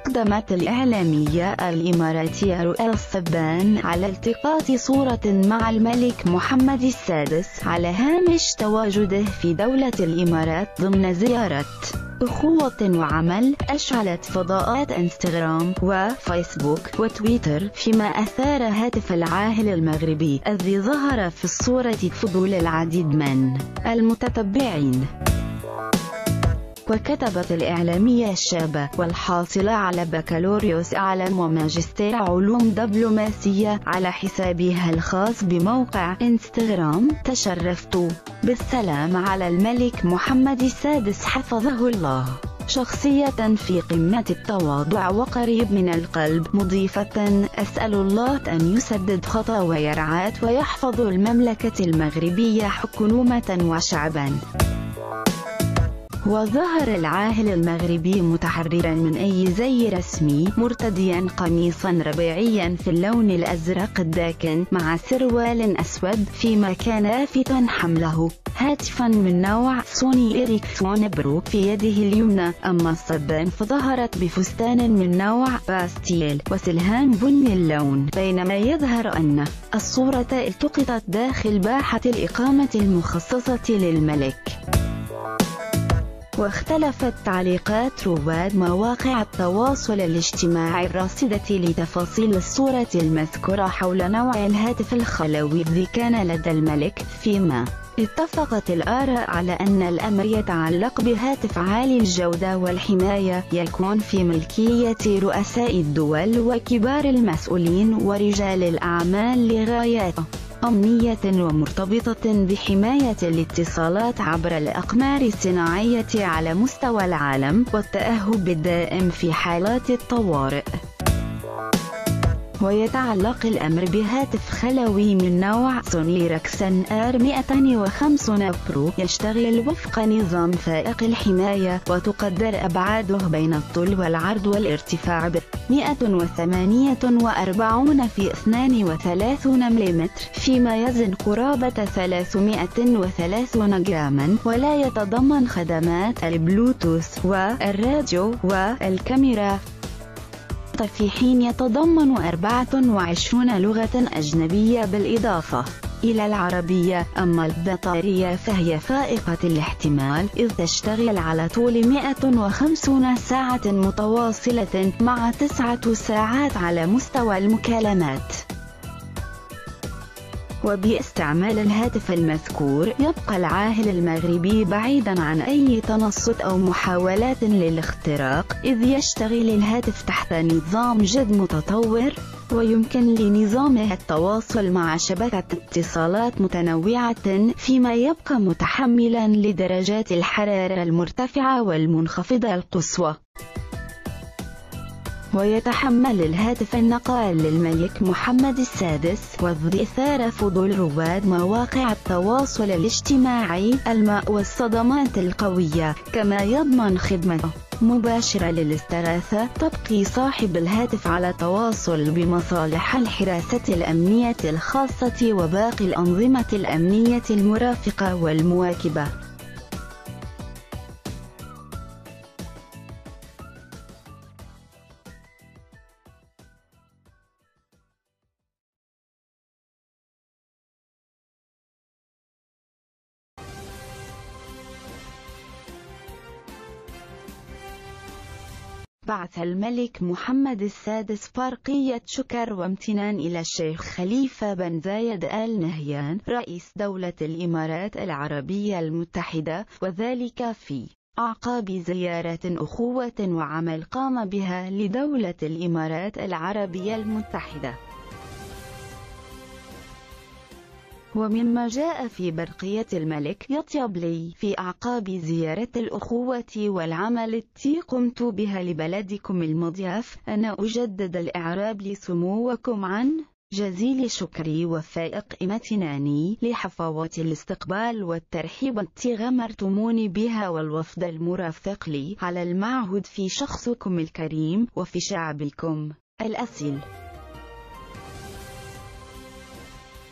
أقدمت الإعلامية الإماراتية رؤى الصبان على التقاط صورة مع الملك محمد السادس على هامش تواجده في دولة الإمارات ضمن زيارة أخوة وعمل أشعلت فضاءات إنستغرام وفيسبوك وتويتر، فيما أثار هاتف العاهل المغربي الذي ظهر في الصورة فضول العديد من المتتبعين. وكتبت الإعلامية الشابة والحاصلة على بكالوريوس أعلام وماجستير علوم دبلوماسية على حسابها الخاص بموقع إنستغرام: تشرفت بالسلام على الملك محمد السادس حفظه الله، شخصية في قمة التواضع وقريب من القلب، مضيفة: أسأل الله أن يسدد خطا ويرعاه ويحفظ المملكة المغربية حكومة وشعبا. وظهر العاهل المغربي متحررا من أي زي رسمي، مرتديا قميصا ربيعيا في اللون الأزرق الداكن مع سروال أسود، فيما كان لافتا حمله هاتفا من نوع سوني إريكسون برو في يده اليمنى. أما الصبان فظهرت بفستان من نوع باستيل وسلهام بني اللون، بينما يظهر أن الصورة التقطت داخل باحة الإقامة المخصصة للملك. واختلفت تعليقات رواد مواقع التواصل الاجتماعي الراصدة لتفاصيل الصورة المذكورة حول نوع الهاتف الخلوي الذي كان لدى الملك، فيما اتفقت الآراء على أن الأمر يتعلق بهاتف عالي الجودة والحماية يكون في ملكية رؤساء الدول وكبار المسؤولين ورجال الأعمال لغايات أمنية ومرتبطة بحماية الاتصالات عبر الأقمار الصناعية على مستوى العالم والتأهب الدائم في حالات الطوارئ. ويتعلق الأمر بهاتف خلوي من نوع سوني إريكسون R250 برو يشتغل وفق نظام فائق الحماية، وتقدر أبعاده بين الطول والعرض والارتفاع ب 148 في 32 ملم، فيما يزن قرابة 330 جراما، ولا يتضمن خدمات البلوتوث والراديو والكاميرا، في حين يتضمن 24 لغة أجنبية بالإضافة إلى العربية. أما البطارية فهي فائقة الاحتمال، إذ تشتغل على طول 150 ساعة متواصلة مع 9 ساعات على مستوى المكالمات. وباستعمال الهاتف المذكور يبقى العاهل المغربي بعيدا عن أي تنصت أو محاولات للاختراق، إذ يشتغل الهاتف تحت نظام جد متطور، ويمكن لنظامه التواصل مع شبكة اتصالات متنوعة، فيما يبقى متحملا لدرجات الحرارة المرتفعة والمنخفضة القصوى. ويتحمل الهاتف النقال للملك محمد السادس، وذ إثار فضول رواد مواقع التواصل الاجتماعي الماء والصدمات القوية، كما يضمن خدمة مباشرة للاستغاثة. تبقي صاحب الهاتف على تواصل بمصالح الحراسة الأمنية الخاصة وباقي الأنظمة الأمنية المرافقة والمواكبة. بعث الملك محمد السادس برقية شكر وامتنان إلى الشيخ خليفة بن زايد آل نهيان رئيس دولة الإمارات العربية المتحدة، وذلك في أعقاب زيارة أخوة وعمل قام بها لدولة الإمارات العربية المتحدة. ومما جاء في برقية الملك: يطيب لي في أعقاب زيارة الأخوة والعمل التي قمت بها لبلدكم المضياف أن أجدد الإعراب لسموكم عن جزيل شكري وفائق امتناني لحفاوة الاستقبال والترحيب التي غمرتموني بها والوفد المرافق لي على المعهود في شخصكم الكريم وفي شعبكم الأصيل.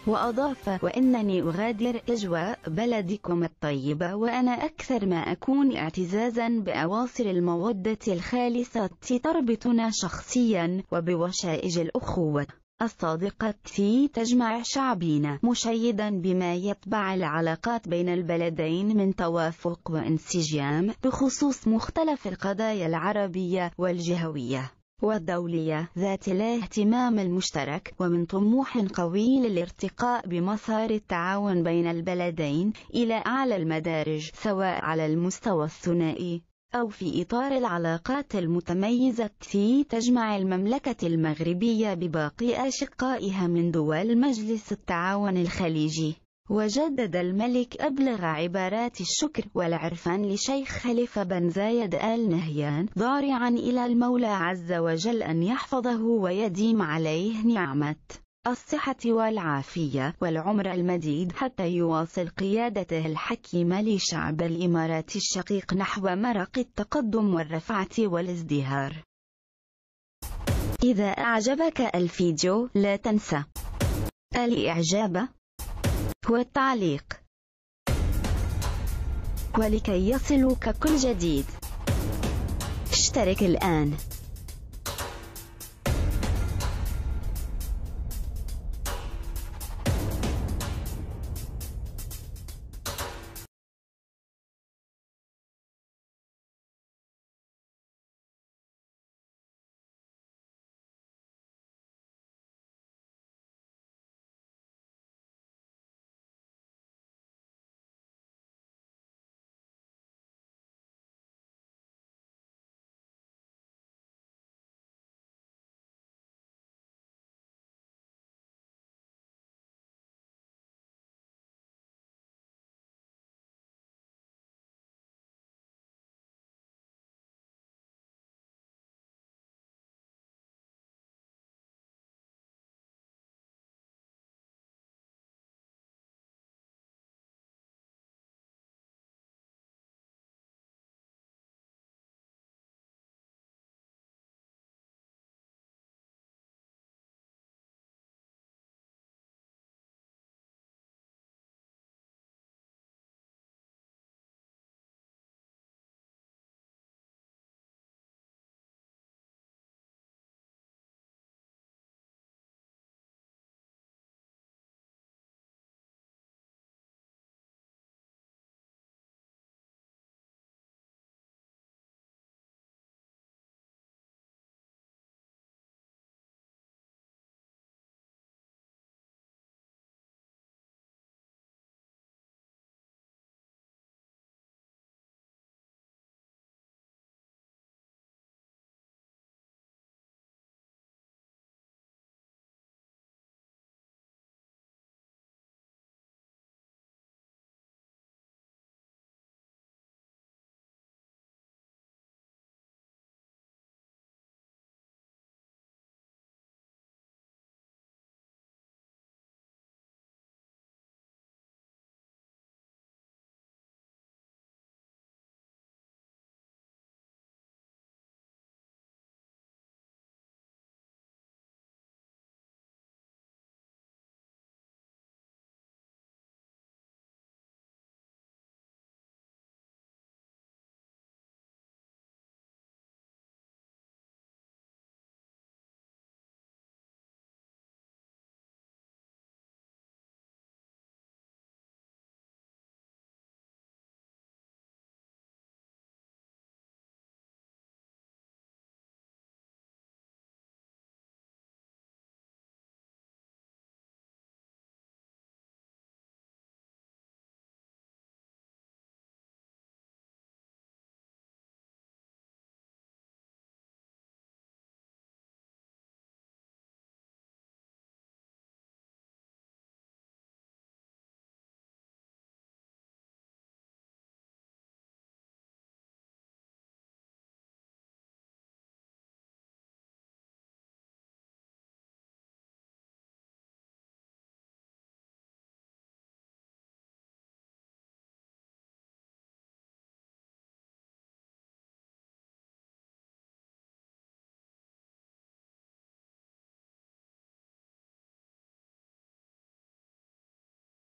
وأضاف: وإنني أغادر أجواء بلدكم الطيبة وأنا أكثر ما أكون اعتزازا بأواصر المودة الخالصة تربطنا شخصيا وبوشائج الأخوة الصادقة التي تجمع شعبنا، مشيدا بما يتبع العلاقات بين البلدين من توافق وانسجام بخصوص مختلف القضايا العربية والجهوية والدولية ذات الاهتمام المشترك، ومن طموح قوي للارتقاء بمسار التعاون بين البلدين إلى أعلى المدارج، سواء على المستوى الثنائي أو في إطار العلاقات المتميزة التي تجمع المملكة المغربية بباقي أشقائها من دول مجلس التعاون الخليجي. وجدد الملك أبلغ عبارات الشكر والعرفان لشيخ خليفة بن زايد آل نهيان، ضارعا إلى المولى عز وجل أن يحفظه ويديم عليه نعمة الصحة والعافية والعمر المديد حتى يواصل قيادته الحكيمة لشعب الإمارات الشقيق نحو مرق التقدم والرفعة والازدهار. إذا أعجبك الفيديو لا تنسى الإعجاب والتعليق، ولكي يصلك كل جديد اشترك الآن.